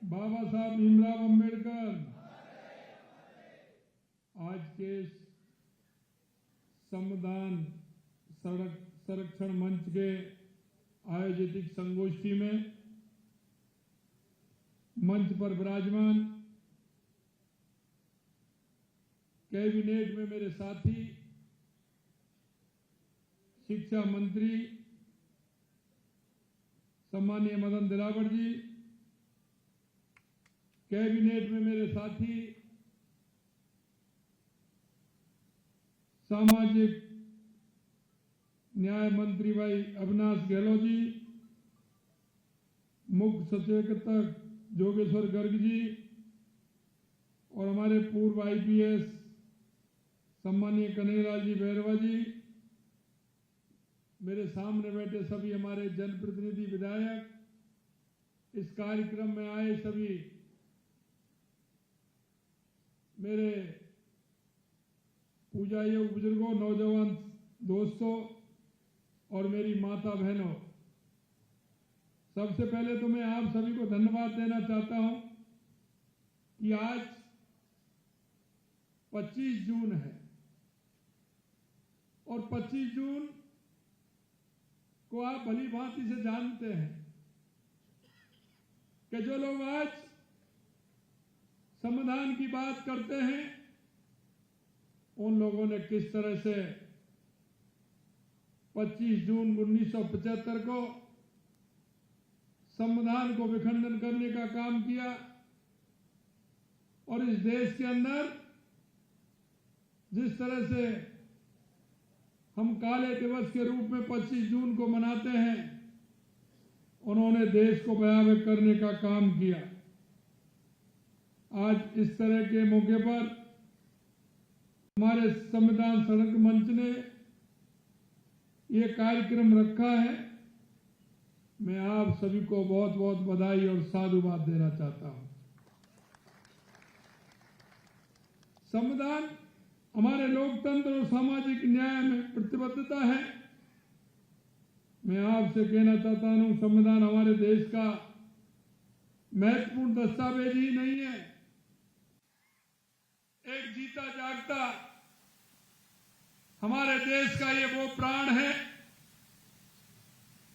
बाबा साहब भीमराव अंबेडकर आज के संविधान संरक्षण मंच के आयोजित एक संगोष्ठी में मंच पर विराजमान कैबिनेट में मेरे साथी शिक्षा मंत्री सम्मानीय मदन दिलावर जी, कैबिनेट में मेरे साथी सामाजिक न्याय मंत्री भाई अविनाश गहलोत जी, मुख्य सचेतक जोगेश्वर गर्ग जी और हमारे पूर्व आईपीएस सम्मानीय कन्हैयालाल जी बैरवा जी, मेरे सामने बैठे सभी हमारे जनप्रतिनिधि विधायक, इस कार्यक्रम में आए सभी मेरे पूजा योग बुजुर्गों, नौजवान दोस्तों और मेरी माता बहनों, सबसे पहले तो मैं आप सभी को धन्यवाद देना चाहता हूं कि आज 25 जून है और 25 जून को आप भली भांति से जानते हैं कि जो लोग आज संविधान की बात करते हैं उन लोगों ने किस तरह से 25 जून 1975 को संविधान को विखंडन करने का काम किया और इस देश के अंदर जिस तरह से हम काले दिवस के रूप में 25 जून को मनाते हैं, उन्होंने देश को भयावह करने का काम किया। आज इस तरह के मौके पर हमारे संविधान संरक्षण मंच ने ये कार्यक्रम रखा है। मैं आप सभी को बहुत बहुत बधाई और साधुवाद देना चाहता हूं। संविधान हमारे लोकतंत्र और सामाजिक न्याय में प्रतिबद्धता है। मैं आपसे कहना चाहता हूं, संविधान हमारे देश का महत्वपूर्ण दस्तावेज ही नहीं है, एक जीता जागता हमारे देश का ये वो प्राण है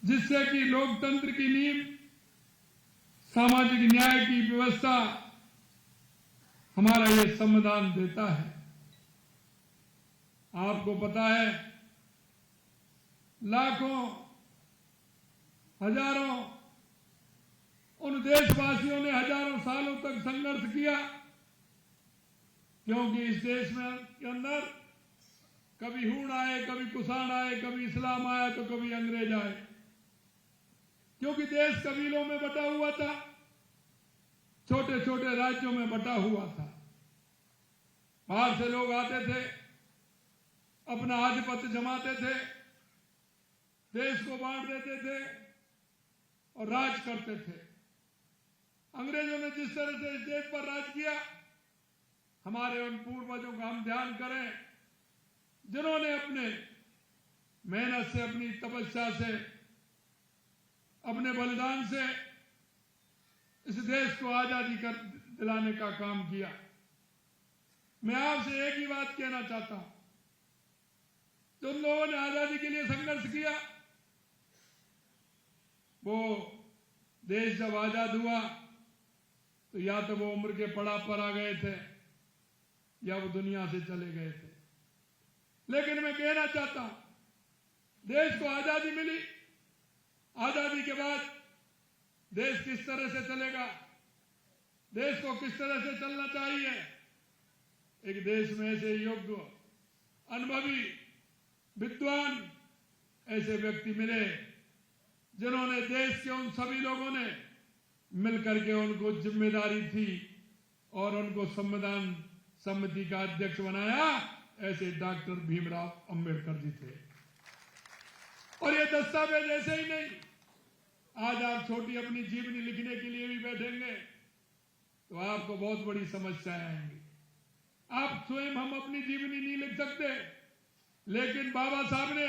जिससे कि लोकतंत्र की नींव, सामाजिक न्याय की व्यवस्था हमारा ये संविधान देता है। आपको पता है, लाखों हजारों उन देशवासियों ने हजारों सालों तक संघर्ष किया, क्योंकि इस देश में के अंदर कभी हूण आए, कभी कुषाण आए, कभी इस्लाम आया तो कभी अंग्रेज आए, क्योंकि देश कबीलों में बटा हुआ था, छोटे छोटे राज्यों में बटा हुआ था। बाहर से लोग आते थे, अपना आधिपत्य जमाते थे, देश को बांट देते थे और राज करते थे। अंग्रेजों ने जिस तरह से इस देश पर राज किया, हमारे उन पूर्वजों का हम ध्यान करें जिन्होंने अपने मेहनत से, अपनी तपस्या से, अपने बलिदान से इस देश को आजादी कर दिलाने का काम किया। मैं आपसे एक ही बात कहना चाहता हूं, जिन लोगों ने आजादी के लिए संघर्ष किया, वो देश जब आजाद हुआ तो या तो वो उम्र के पड़ाव पर आ गए थे या वो दुनिया से चले गए थे। लेकिन मैं कहना चाहता हूं, देश को आजादी मिली, आजादी के बाद देश किस तरह से चलेगा, देश को किस तरह से चलना चाहिए, एक देश में ऐसे योग्य, अनुभवी, विद्वान ऐसे व्यक्ति मिले जिन्होंने देश के उन सभी लोगों ने मिलकर के उनको जिम्मेदारी थी और उनको संविधान समिति का अध्यक्ष बनाया। ऐसे डॉक्टर भीमराव अंबेडकर जी थे। और ये दस्तावेज ऐसे ही नहीं, आज आप छोटी अपनी जीवनी लिखने के लिए भी बैठेंगे तो आपको बहुत बड़ी समस्याएं आएंगी। आप स्वयं, हम अपनी जीवनी नहीं लिख सकते, लेकिन बाबा साहब ने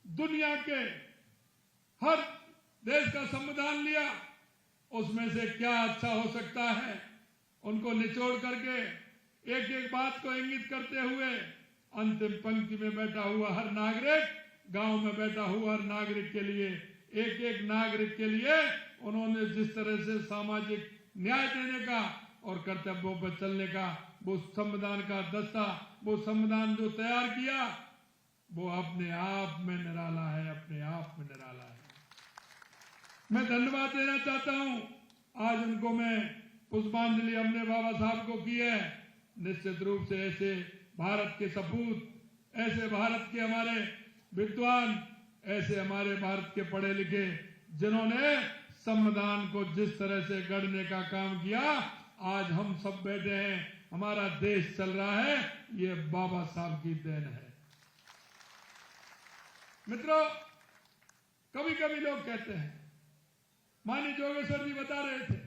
दुनिया के हर देश का संविधान लिया उसमें से क्या अच्छा हो सकता है, उनको निचोड़ करके एक एक बात को इंगित करते हुए अंतिम पंक्ति में बैठा हुआ हर नागरिक, गांव में बैठा हुआ हर नागरिक के लिए, एक एक नागरिक के लिए उन्होंने जिस तरह से सामाजिक न्याय देने का और कर्तव्यों पर चलने का वो संविधान का दस्ता, वो संविधान जो तैयार किया, वो अपने आप में निराला है, अपने आप में निराला है। मैं धन्यवाद देना चाहता हूं। आज उनको मैं पुष्पांजलि हमने बाबा साहब को की है। निश्चित रूप से ऐसे भारत के सपूत, ऐसे भारत के हमारे विद्वान, ऐसे हमारे भारत के पढ़े लिखे जिन्होंने संविधान को जिस तरह से गढ़ने का काम किया, आज हम सब बैठे हैं, हमारा देश चल रहा है, ये बाबा साहब की देन है। मित्रों, कभी कभी लोग कहते हैं, माननीय जोगेश्वर जी बता रहे थे,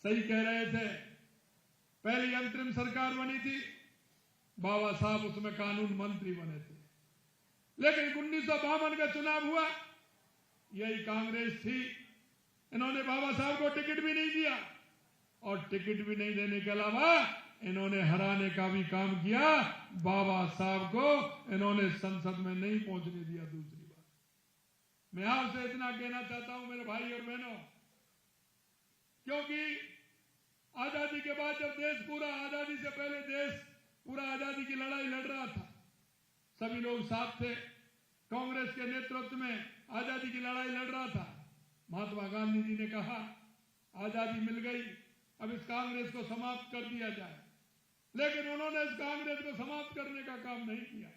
सही कह रहे थे, पहली अंतरिम सरकार बनी थी, बाबा साहब उसमें कानून मंत्री बने थे, लेकिन 1952 का चुनाव हुआ, यही कांग्रेस थी, इन्होंने बाबा साहब को टिकट भी नहीं दिया और टिकट भी नहीं देने के अलावा इन्होंने हराने का भी काम किया। बाबा साहब को इन्होंने संसद में नहीं पहुंचने दिया। दूसरी बात, मैं आपसे इतना कहना चाहता हूं मेरे भाई और बहनों, क्योंकि आजादी के बाद जब देश पूरा, आजादी से पहले देश पूरा आजादी की लड़ाई लड़ रहा था, सभी लोग साथ थे, कांग्रेस के नेतृत्व में आजादी की लड़ाई लड़ रहा था। महात्मा गांधी जी ने कहा आजादी मिल गई, अब इस कांग्रेस को समाप्त कर दिया जाए, लेकिन उन्होंने इस कांग्रेस को समाप्त करने का काम नहीं किया।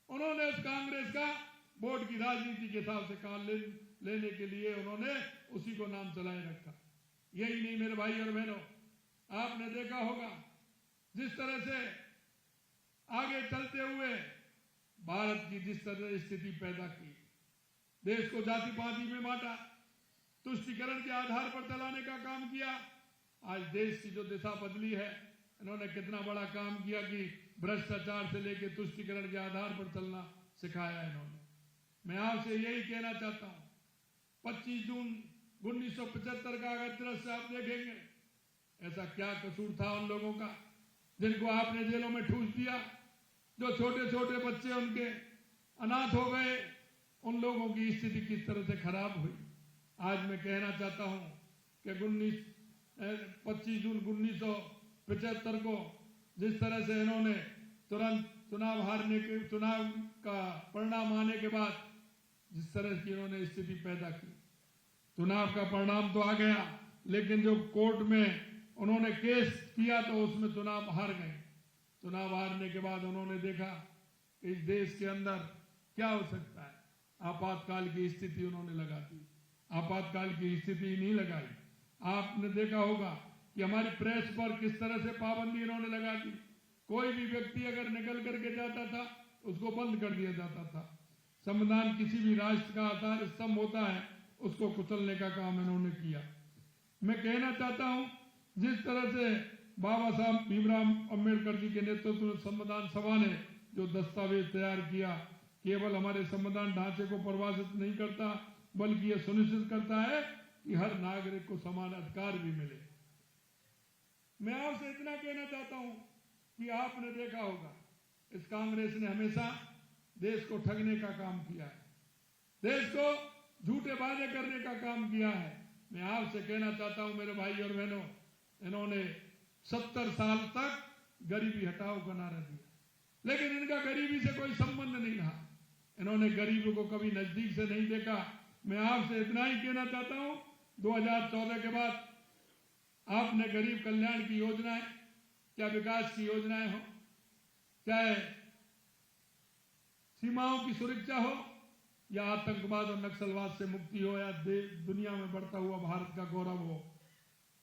उन्होंने इस कांग्रेस का वोट की राजनीति के हिसाब से काम लेने के लिए उन्होंने उसी को नाम चलाए रखा। यही नहीं मेरे भाई और बहनों, आपने देखा होगा जिस तरह से आगे चलते हुए भारत की जिस तरह स्थिति पैदा की, देश को जाति पाति में बांटा, तुष्टीकरण के आधार पर चलाने का काम किया। आज देश की जो दिशा बदली है, इन्होंने कितना बड़ा काम किया कि भ्रष्टाचार से लेकर तुष्टीकरण के आधार पर चलना सिखाया इन्होंने। मैं आपसे यही कहना चाहता हूं, 25 जून 1975 का अगर दृश्य आप देखेंगे, ऐसा क्या कसूर था उन लोगों का जिनको आपने जेलों में ठूस दिया, जो छोटे छोटे बच्चे उनके अनाथ हो गए, उन लोगों की स्थिति किस तरह से खराब हुई। आज मैं कहना चाहता हूं कि 25 जून 1975 को जिस तरह से इन्होंने तुरंत चुनाव का परिणाम आने के बाद जिस तरह की इन्होंने स्थिति पैदा की, चुनाव का परिणाम तो आ गया, लेकिन जो कोर्ट में उन्होंने केस किया तो उसमें चुनाव हार गए। चुनाव हारने के बाद उन्होंने देखा इस देश के अंदर क्या हो सकता है, आपातकाल की स्थिति उन्होंने लगा दी। आपातकाल की स्थिति नहीं लगाई। आपने देखा होगा कि हमारी प्रेस पर किस तरह से पाबंदी इन्होंने लगा दी। कोई भी व्यक्ति अगर निकल करके जाता था उसको बंद कर दिया जाता था। संविधान किसी भी राष्ट्र का आधार स्तंभ होता है, उसको कुचलने का काम इन्होंने किया। मैं कहना चाहता हूं, जिस तरह से बाबा साहब भीमराव अंबेडकर जी के नेतृत्व में संविधान सभा ने जो दस्तावेज तैयार किया, केवल हमारे संविधान ढांचे को परिभाषित नहीं करता, बल्कि यह सुनिश्चित करता है कि हर नागरिक को समान अधिकार भी मिले। मैं आपसे इतना कहना चाहता हूं कि आपने देखा होगा इस कांग्रेस ने हमेशा देश को ठगने का काम किया है, देश को झूठे वादे करने का काम किया है। मैं आपसे कहना चाहता हूं मेरे भाई और बहनों, इन्होंने 70 साल तक गरीबी हटाओ का नारा दिया, लेकिन इनका गरीबी से कोई संबंध नहीं रहा। इन्होंने गरीबों को कभी नजदीक से नहीं देखा। मैं आपसे इतना ही कहना चाहता हूं, 2014 के बाद आपने गरीब कल्याण की योजनाएं, क्या विकास की योजनाएं हो, चाहे सीमाओं की सुरक्षा हो या आतंकवाद और नक्सलवाद से मुक्ति हो या दुनिया में बढ़ता हुआ भारत का गौरव हो,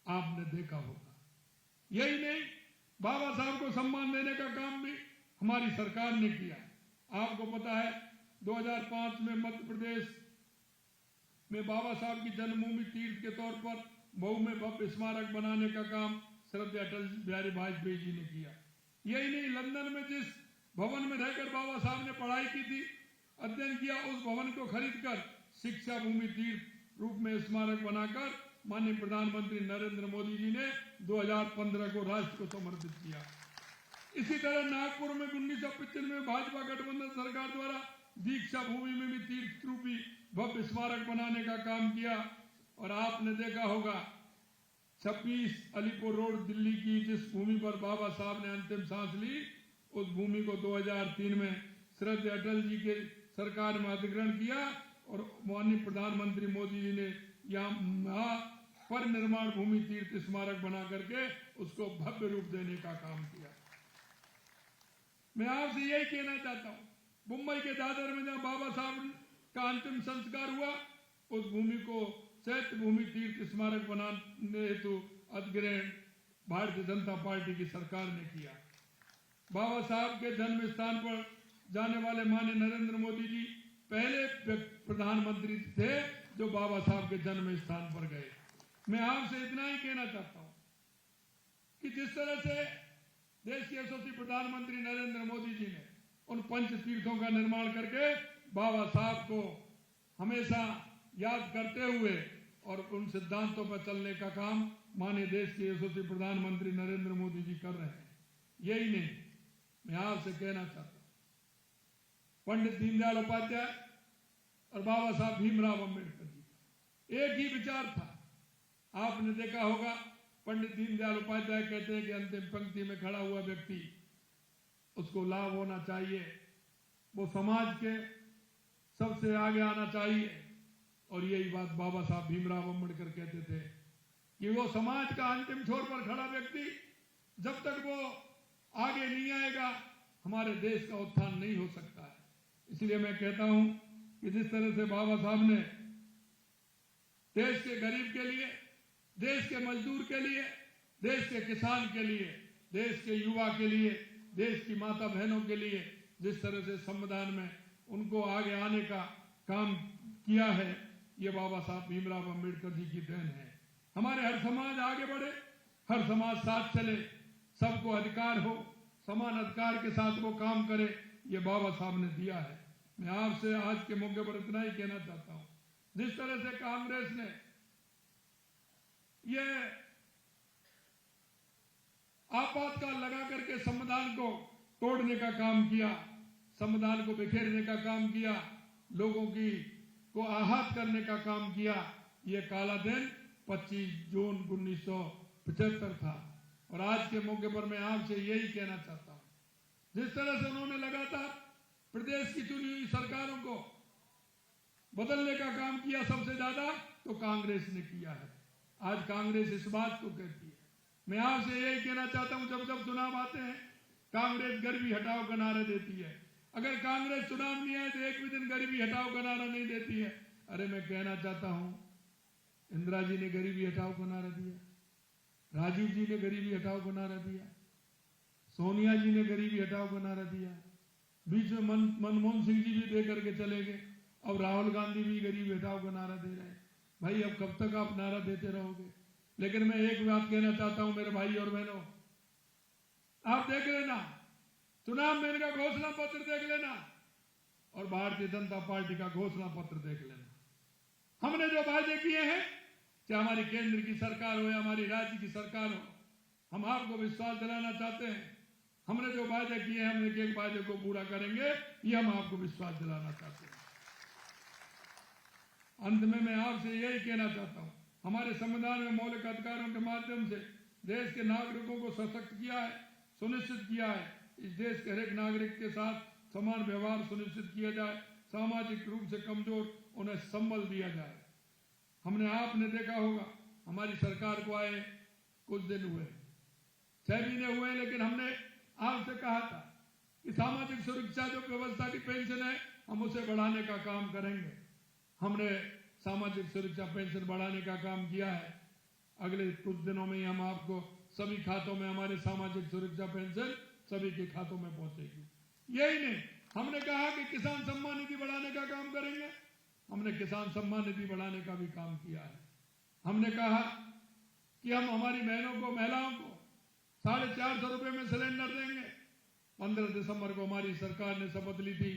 आपने देखा होगा। यही नहीं, बाबा साहब को सम्मान देने का काम भी हमारी सरकार ने किया। आपको पता है 2005 में मध्य प्रदेश में बाबा साहब की जन्मभूमि तीर्थ के तौर पर मऊ में भव्य स्मारक बनाने का काम श्रद्धेय अटल बिहारी वाजपेयी जी ने किया। यही नहीं, लंदन में जिस भवन में रहकर बाबा साहब ने पढ़ाई की थी, अध्ययन किया, उस भवन को खरीदकर शिक्षा भूमि तीर्थ रूप में स्मारक बनाकर माननीय प्रधानमंत्री नरेंद्र मोदी जी ने 2015 को राष्ट्र को समर्पित किया। इसी तरह नागपुर में 1995 में भाजपा गठबंधन सरकार द्वारा दीक्षा भूमि में भी तीर्थ रूपी भव्य स्मारक बनाने का काम किया। और आपने देखा होगा 26 अलीपुर रोड दिल्ली की जिस भूमि पर बाबा साहब ने अंतिम सांस ली, उस भूमि को 2003 में श्रद्धेय अटल जी के सरकार में अधिग्रहण किया और माननीय प्रधानमंत्री मोदी जी ने यहाँ पर निर्माण भूमि तीर्थ स्मारक बना करके उसको भव्य रूप देने का काम किया। मैं आपसे यही कहना चाहता हूँ, मुंबई के दादर में जहाँ बाबा साहब का अंतिम संस्कार हुआ, उस भूमि को चैत्य भूमि तीर्थ स्मारक बनाने हेतु अधिग्रहण भारतीय जनता पार्टी की सरकार ने किया। बाबा साहब के जन्म स्थान पर जाने वाले माननीय नरेंद्र मोदी जी पहले प्रधानमंत्री थे जो बाबा साहब के जन्म स्थान पर गए। मैं आपसे इतना ही कहना चाहता हूं कि जिस तरह से देश के यशस्वी प्रधानमंत्री नरेंद्र मोदी जी ने उन पंच तीर्थों का निर्माण करके बाबा साहब को हमेशा याद करते हुए और उन सिद्धांतों पर चलने का काम माननीय देश के यशस्वी प्रधानमंत्री नरेंद्र मोदी जी कर रहे हैं। यही नहीं, मैं आपसे कहना चाहता हूं, पंडित दीनदयाल उपाध्याय और बाबा साहब भीमराव अंबेडकर जी का एक ही विचार था। आपने देखा होगा, पंडित दीनदयाल उपाध्याय कहते हैं कि अंतिम पंक्ति में खड़ा हुआ व्यक्ति उसको लाभ होना चाहिए, वो समाज के सबसे आगे आना चाहिए। और यही बात बाबा साहब भीमराव अंबेडकर कहते थे कि वो समाज का अंतिम छोर पर खड़ा व्यक्ति जब तक वो आगे नहीं आएगा, हमारे देश का उत्थान नहीं हो सकता है। इसलिए मैं कहता हूं कि जिस तरह से बाबा साहब ने देश के गरीब के लिए, देश के मजदूर के लिए, देश के किसान के लिए, देश के युवा के लिए, देश की माता बहनों के लिए जिस तरह से संविधान में उनको आगे आने का काम किया है, ये बाबा साहब भीमराव अंबेडकर जी की देन है। हमारे हर समाज आगे बढ़े, हर समाज साथ चले, सबको अधिकार हो, समान अधिकार के साथ वो काम करे, ये बाबा साहब ने दिया है। मैं आपसे आज के मौके पर इतना ही कहना चाहता हूं, जिस तरह से कांग्रेस ने ये आपातकाल लगा करके संविधान को तोड़ने का काम किया, संविधान को बिखेरने का काम किया, लोगों की को आहत करने का काम किया, ये काला दिन 25 जून 1975 था। और आज के मौके पर मैं आपसे यही कहना चाहता हूं, जिस तरह से उन्होंने लगातार प्रदेश की चुनी हुई सरकारों को बदलने का काम किया, सबसे ज्यादा तो कांग्रेस ने किया है। आज कांग्रेस इस बात को कहती है, मैं आपसे यही कहना चाहता हूं, जब जब चुनाव आते हैं कांग्रेस गरीबी हटाओ का नारा देती है। अगर कांग्रेस चुनाव नहीं आए तो एक भी दिन गरीबी हटाओ का नारा नहीं देती है। अरे मैं कहना चाहता हूं, इंदिरा जी ने गरीबी हटाओ का नारा दिया, राजीव जी ने गरीबी हटाओ का नारा दिया, सोनिया जी ने गरीबी हटाओ का नारा दिया, बीच में मनमोहन सिंह जी भी दे करके चले गए, अब राहुल गांधी भी गरीबी हटाओ का नारा दे रहे हैं। भाई अब कब तक आप नारा देते रहोगे? लेकिन मैं एक बात कहना चाहता हूं मेरे भाई और बहनों, आप देख लेना, चुनाव में इनका घोषणा पत्र देख लेना और भारतीय जनता पार्टी का घोषणा पत्र देख लेना। हमने जो वायदे किए हैं, चाहे हमारी केंद्र की सरकार हो या हमारी राज्य की सरकार हो, हम आपको विश्वास दिलाना चाहते हैं, हमने जो वायदे किए हैं हम एक एक वायदे को पूरा करेंगे, ये हम आपको विश्वास दिलाना चाहते हैं। अंत में मैं आपसे यही कहना चाहता हूं, हमारे संविधान में मौलिक अधिकारों के माध्यम से देश के नागरिकों को सशक्त किया है, सुनिश्चित किया है। इस देश के हर एक नागरिक के साथ समान व्यवहार सुनिश्चित किया जाए, सामाजिक रूप से कमजोर उन्हें संबल दिया जाए। हमने आपने देखा होगा, हमारी सरकार को आए कुछ दिन हुए, 6 महीने हुए, लेकिन हमने आपसे कहा था कि सामाजिक सुरक्षा जो व्यवस्था की पेंशन है हम उसे बढ़ाने का काम करेंगे। हमने सामाजिक सुरक्षा पेंशन बढ़ाने का काम किया है। अगले कुछ दिनों में ही हम आपको सभी खातों में हमारे सामाजिक सुरक्षा पेंशन सभी के खातों में पहुंचेगी। यही नहीं, हमने कहा कि किसान सम्मान निधि बढ़ाने का काम करेंगे, हमने किसान सम्मान निधि बढ़ाने का भी काम किया है। हमने कहा कि हम हमारी बहनों को, महिलाओं को 450 रुपए में सिलेंडर देंगे। 15 दिसंबर को हमारी सरकार ने शपथ ली थी,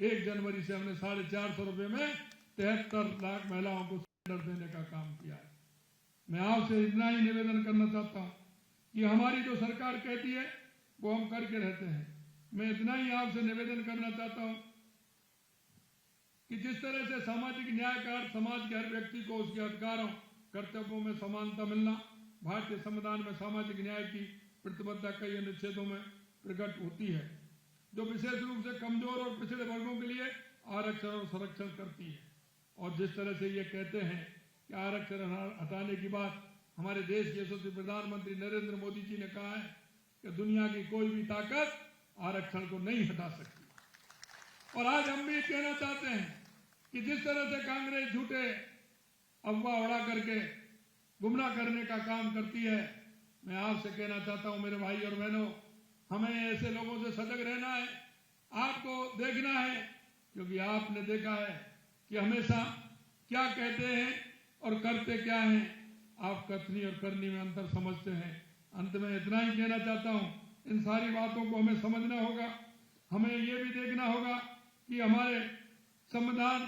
1 जनवरी से हमने 450 रुपए में 73 लाख महिलाओं को सिलेंडर देने का काम किया है। मैं आपसे इतना ही निवेदन करना चाहता हूं कि हमारी जो सरकार कहती है वो हम करके रहते हैं। मैं इतना ही आपसे निवेदन करना चाहता हूं कि जिस तरह से सामाजिक न्याय का अर्थ समाज के हर व्यक्ति को उसके अधिकारों कर्तव्यों में समानता मिलना, भारतीय संविधान में सामाजिक न्याय की प्रतिबद्धता कई अनुच्छेदों में प्रकट होती है, जो विशेष रूप से कमजोर और पिछड़े वर्गों के लिए आरक्षण और संरक्षण करती है। और जिस तरह से ये कहते हैं कि आरक्षण हटाने की बात हमारे देश के यशस्वी प्रधानमंत्री नरेंद्र मोदी जी ने कहा है कि दुनिया की कोई भी ताकत आरक्षण को नहीं हटा सकती। और आज हम भी कहना चाहते हैं कि जिस तरह से कांग्रेस झूठे अफवाह उड़ा करके गुमराह करने का काम करती है, मैं आपसे कहना चाहता हूं मेरे भाई और बहनों, हमें ऐसे लोगों से सजग रहना है, आपको देखना है, क्योंकि आपने देखा है कि हमेशा क्या कहते हैं और करते क्या हैं। आप कथनी और करनी में अंतर समझते हैं। अंत में इतना ही कहना चाहता हूं, इन सारी बातों को हमें समझना होगा। हमें ये भी देखना होगा कि हमारे संविधान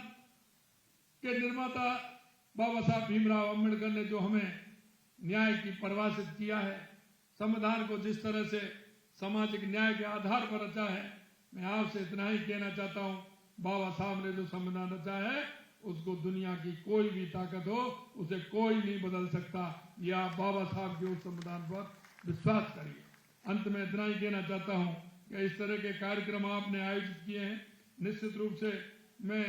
के निर्माता बाबा साहब भीमराव अम्बेडकर ने जो हमें न्याय की परिभाषित किया है, संविधान को जिस तरह से सामाजिक न्याय के आधार पर रचा है, मैं आपसे इतना ही कहना चाहता हूं, बाबा साहब ने जो संविधान रचा है उसको दुनिया की कोई भी ताकत हो उसे कोई नहीं बदल सकता। या आप बाबा साहब के उस संविधान पर विश्वास करिए। अंत में इतना ही कहना चाहता हूं कि इस तरह के कार्यक्रम आपने आयोजित किए हैं, निश्चित रूप से मैं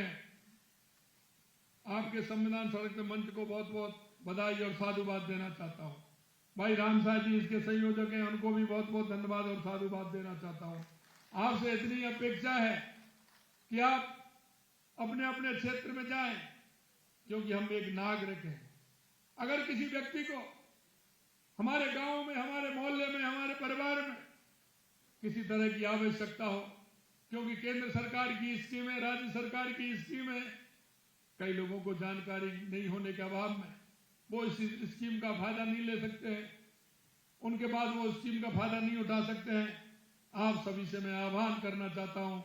आपके संविधान संरक्षण मंच को बहुत बहुत बधाई और साधुवाद देना चाहता हूं। भाई राम साहब जी इसके संयोजक हैं, उनको भी बहुत बहुत धन्यवाद और साधुवाद देना चाहता हूं। आपसे इतनी अपेक्षा है कि आप अपने अपने क्षेत्र में जाएं, क्योंकि हम एक नागरिक हैं। अगर किसी व्यक्ति को हमारे गांव में, हमारे मोहल्ले में, हमारे परिवार में किसी तरह की आवश्यकता हो, क्योंकि केंद्र सरकार की स्कीमें, राज्य सरकार की स्कीमें कई लोगों को जानकारी नहीं होने के अभाव में वो इस स्कीम का फायदा नहीं ले सकते हैं, उनके बाद वो स्कीम का फायदा नहीं उठा सकते हैं। आप सभी से मैं आह्वान करना चाहता हूं,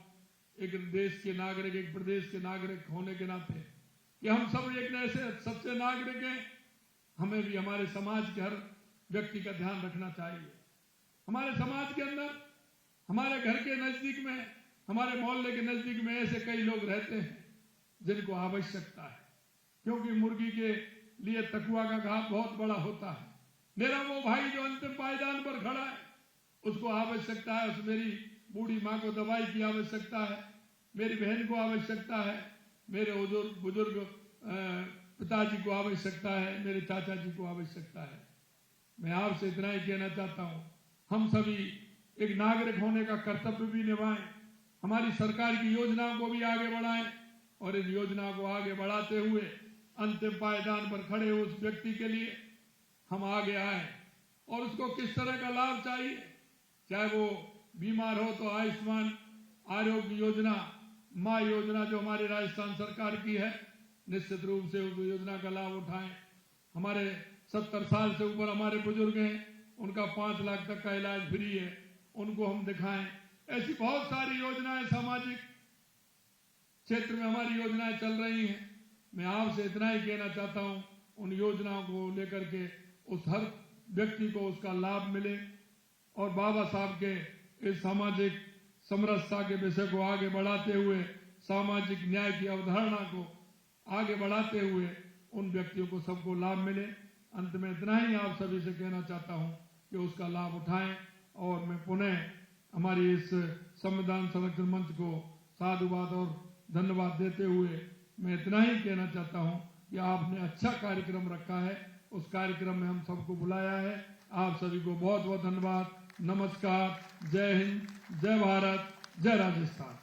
एक देश के नागरिक, एक प्रदेश के नागरिक होने के नाते कि हम सब एक ऐसे सच्चे नागरिक हैं, हमें भी हमारे समाज के हर व्यक्ति का ध्यान रखना चाहिए। हमारे समाज के अंदर, हमारे घर के नजदीक में, हमारे मोहल्ले के नजदीक में ऐसे कई लोग रहते हैं जिनको आवश्यकता है, क्योंकि मुर्गी के लिए तकुआ का घाव बहुत बड़ा होता है। मेरा वो भाई जो अंतिम पायदान पर खड़ा है, उसको आवश्यकता है, उस मेरी बूढ़ी माँ को दवाई की आवश्यकता है, मेरी बहन को आवश्यकता है, मेरे बुजुर्ग पिताजी को आवश्यकता है, मेरे चाचा जी को आवश्यकता है। मैं आपसे इतना ही कहना चाहता हूं, हम सभी एक नागरिक होने का कर्तव्य भी निभाएं, हमारी सरकार की योजनाओं को भी आगे बढ़ाएं और इन योजनाओं को आगे बढ़ाते हुए अंतिम पायदान पर खड़े उस व्यक्ति के लिए हम आगे आए और उसको किस तरह का लाभ चाहिए, चाहे वो बीमार हो तो आयुष्मान आरोग्य योजना, माँ योजना जो हमारी राजस्थान सरकार की है, निश्चित रूप से उस योजना का लाभ उठाएं। हमारे 70 साल से ऊपर हमारे बुजुर्ग हैं, उनका 5 लाख तक का इलाज फ्री है, उनको हम दिखाएं। ऐसी बहुत सारी योजनाएं सामाजिक क्षेत्र में हमारी योजनाएं चल रही हैं। मैं आपसे इतना ही कहना चाहता हूं, उन योजनाओं को लेकर के उस हर व्यक्ति को उसका लाभ मिले और बाबा साहब के इस सामाजिक समरसता के विषय को आगे बढ़ाते हुए, सामाजिक न्याय की अवधारणा को आगे बढ़ाते हुए उन व्यक्तियों को सबको लाभ मिले। अंत में इतना ही आप सभी से कहना चाहता हूं कि उसका लाभ उठाएं और मैं पुनः हमारी इस संविधान संरक्षण मंच को साधुवाद और धन्यवाद देते हुए मैं इतना ही कहना चाहता हूं कि आपने अच्छा कार्यक्रम रखा है, उस कार्यक्रम में हम सबको बुलाया है। आप सभी को बहुत बहुत धन्यवाद। नमस्कार, जय हिंद, जय भारत, जय राजस्थान।